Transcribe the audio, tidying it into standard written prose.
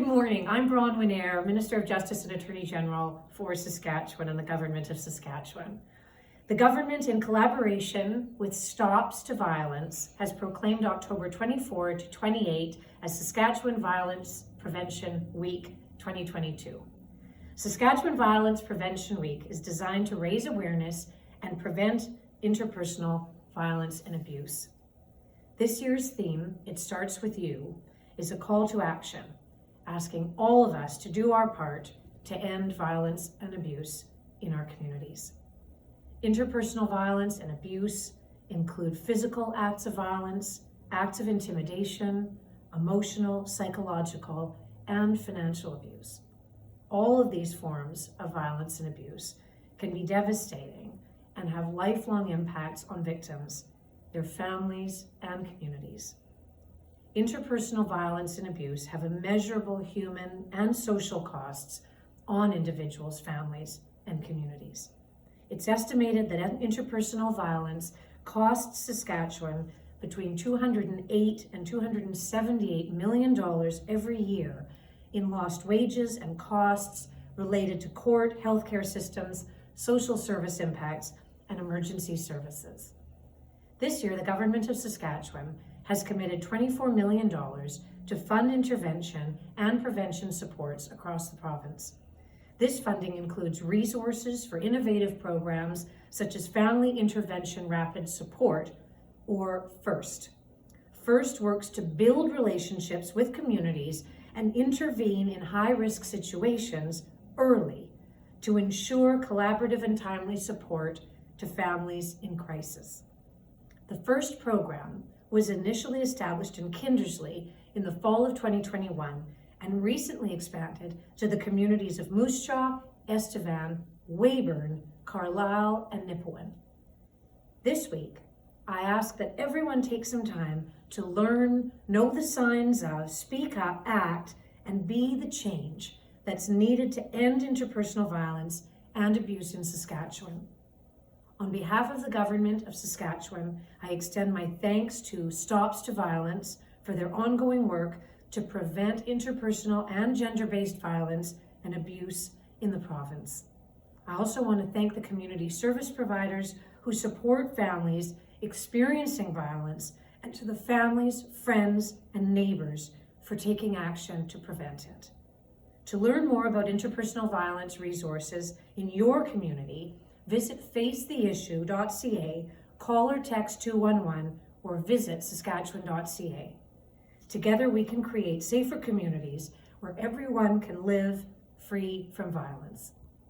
Good morning. I'm Bronwyn, Eyre, Minister of Justice and Attorney General for Saskatchewan and the Government of Saskatchewan. The government, in collaboration with Stops to Violence, has proclaimed October 24 to 28 as Saskatchewan Violence Prevention Week 2022. Saskatchewan Violence Prevention Week is designed to raise awareness and prevent interpersonal violence and abuse. This year's theme, It Starts With You, is a call to action, asking all of us to do our part to end violence and abuse in our communities. Interpersonal violence and abuse include physical acts of violence, acts of intimidation, emotional, psychological, and financial abuse. All of these forms of violence and abuse can be devastating and have lifelong impacts on victims, their families, and communities. Interpersonal violence and abuse have immeasurable human and social costs on individuals, families, and communities. It's estimated that interpersonal violence costs Saskatchewan between $208 and $278 million every year in lost wages and costs related to court, healthcare systems, social service impacts, and emergency services. This year, the Government of Saskatchewan has committed $24 million to fund intervention and prevention supports across the province. This funding includes resources for innovative programs such as Family Intervention Rapid Support, or FIRST. FIRST works to build relationships with communities and intervene in high-risk situations early to ensure collaborative and timely support to families in crisis. The FIRST program was initially established in Kindersley in the fall of 2021 and recently expanded to the communities of Moose Jaw, Estevan, Weyburn, Carlisle, and Nipawin. This week, I ask that everyone take some time to learn, know the signs of, speak up, act, and be the change that's needed to end interpersonal violence and abuse in Saskatchewan. On behalf of the Government of Saskatchewan, I extend my thanks to Stops to Violence for their ongoing work to prevent interpersonal and gender-based violence and abuse in the province. I also want to thank the community service providers who support families experiencing violence, and to the families, friends, and neighbors for taking action to prevent it. To learn more about interpersonal violence resources in your community, visit facetheissue.ca, call or text 211, or visit saskatchewan.ca. Together we can create safer communities where everyone can live free from violence.